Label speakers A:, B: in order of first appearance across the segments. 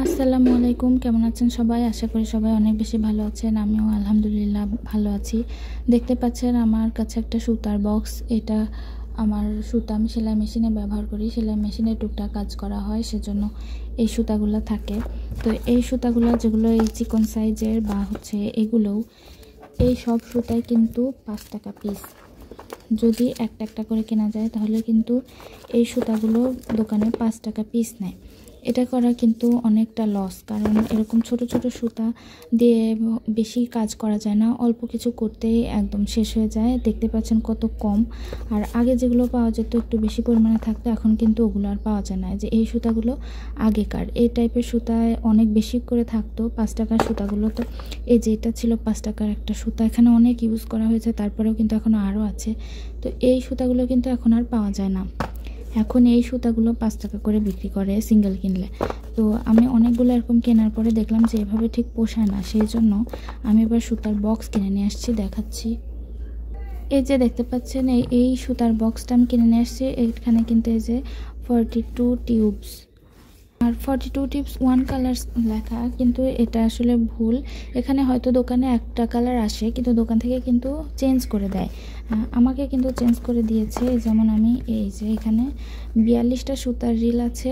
A: আসসালামু আলাইকুম, কেমন আছেন সবাই? আশা করি সবাই অনেক বেশি ভালো আছেন। আমিও আলহামদুলিল্লাহ ভালো আছি। দেখতে পাচ্ছেন আমার কাছে একটা সুতার বক্স। এটা আমার সুতা আমি সেলাই মেশিনে ব্যবহার করি। সেলাই মেশিনে টুকটাক কাজ করা হয়, সেজন্য এই সুতাগুলো থাকে। তো এই সুতাগুলো যেগুলো এই চিকন সাইজের বা এগুলোও, এই সব সুতাই কিন্তু 5 টাকা পিস। যদি একটা একটা করে কেনা যায় তাহলে কিন্তু এই সুতাগুলো দোকানে 5 টাকা পিস নেয়। এটা করা কিন্তু অনেকটা লস, কারণ এরকম ছোট ছোট সুতা দিয়ে বেশি কাজ করা যায় না। অল্প কিছু করতেই একদম শেষ হয়ে যায়। দেখতে পাচ্ছেন কত কম। আর আগে যেগুলো পাওয়া যেত একটু বেশি পরিমাণে থাকতো, এখন কিন্তু ওগুলো আর পাওয়া যায় না। যে এই সুতাগুলো আগেকার এই টাইপের সুতায় অনেক বেশি করে থাকতো। 5 টাকার সুতাগুলো তো এই যে এটা ছিল 5 টাকার একটা সুতা, এখানে অনেক ইউজ করা হয়েছে, তারপরেও কিন্তু এখনও আরও আছে। তো এই সুতাগুলো কিন্তু এখন আর পাওয়া যায় না। এখন এই সুতাগুলো 5 টাকা করে বিক্রি করে সিঙ্গেল কিনলে। তো আমি অনেকগুলো এরকম কেনার পরে দেখলাম যে এভাবে ঠিক পোষায় না, সেই জন্য আমি এবার সুতার বক্স কিনে নিয়ে আসছি, দেখাচ্ছি। এই যে দেখতে পাচ্ছেন এই সুতার বক্সটা আমি কিনে নিয়ে আসছি। এখানে কিন্তু এই যে 42 টিউবস আর 42 টিপস 1 কালার লেখা, কিন্তু এটা আসলে ভুল। এখানে হয়তো দোকানে একটা কালার আসে, কিন্তু দোকান থেকে কিন্তু চেঞ্জ করে দেয়। আমাকে কিন্তু চেঞ্জ করে দিয়েছে। যেমন আমি এই যে এখানে 42টা সুতার রিল আছে,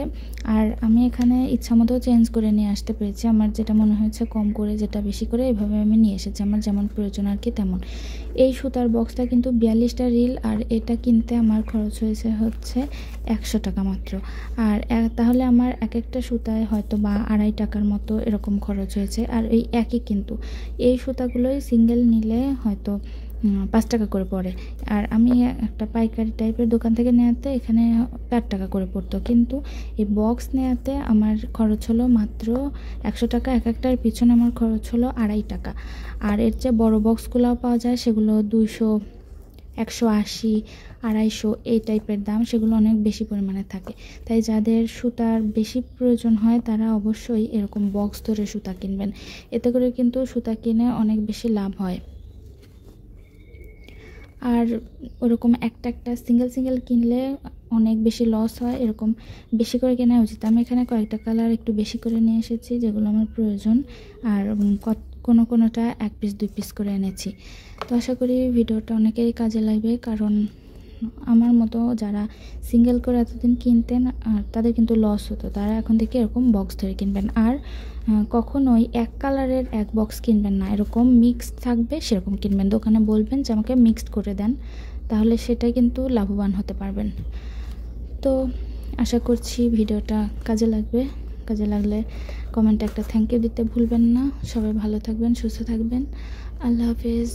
A: আর আমি এখানে ইচ্ছামতো চেঞ্জ করে নিয়ে আসতে পেরেছি। আমার যেটা মনে হয়েছে কম করে, যেটা বেশি করে, এভাবে আমি নিয়ে এসেছি, আমার যেমন প্রয়োজন আর কি তেমন। এই সুতার বক্সটা কিন্তু 42টা রিল, আর এটা কিনতে আমার খরচ হয়েছে 100 টাকা মাত্র। আর তাহলে আমার এক একটা সুতায় হয়তো বা 2.5 টাকার মতো এরকম খরচ হয়েছে। আর এই একই কিন্তু এই সুতাগুলোই সিঙ্গেল নিলে হয়তো 5 টাকা করে পড়ে। আর আমি একটা পাইকারি টাইপের দোকান থেকে নেওয়াতে এখানে 4 টাকা করে পড়তো, কিন্তু এই বক্স নেওয়াতে আমার খরচ হলো মাত্র 100 টাকা। এক একটার পিছনে আমার খরচ হলো 2.5 টাকা। আর এর চেয়ে বড় বক্সগুলোও পাওয়া যায়, সেগুলো 200, 180, 250 এই টাইপের দাম, সেগুলো অনেক বেশি পরিমাণে থাকে। তাই যাদের সুতার বেশি প্রয়োজন হয় তারা অবশ্যই এরকম বক্স ধরে সুতা কিনবেন। এতে করে কিন্তু সুতা কিনে অনেক বেশি লাভ হয়। আর ওরকম একটা একটা সিঙ্গেল কিনলে অনেক বেশি লস হয়। এরকম বেশি করে কেনা উচিত। আমি এখানে কয়েকটা কালার একটু বেশি করে নিয়ে এসেছি, যেগুলো আমার প্রয়োজন। আর কোনোটা 1 পিস 2 পিস করে এনেছি। তো আশা করি ভিডিওটা অনেকেরই কাজে লাগবে, কারণ আমার মতো যারা সিঙ্গেল করে এতদিন কিনতেন আর তাদের কিন্তু লস হতো, তারা এখন থেকে এরকম বক্স ধরে কিনবেন। আর কখনোই এক কালারের এক বক্স কিনবেন না, এরকম মিক্সড থাকবে সেরকম কিনবেন। দোকানে বলবেন যে আমাকে মিক্সড করে দেন, তাহলে সেটাই কিন্তু লাভবান হতে পারবেন। তো আশা করছি ভিডিওটা কাজে লাগবে। কাজে লাগলে কমেন্টে একটা থ্যাংক ইউ দিতে ভুলবেন না। সবাই ভালো থাকবেন, সুস্থ থাকবেন। আল্লাহ হাফেজ।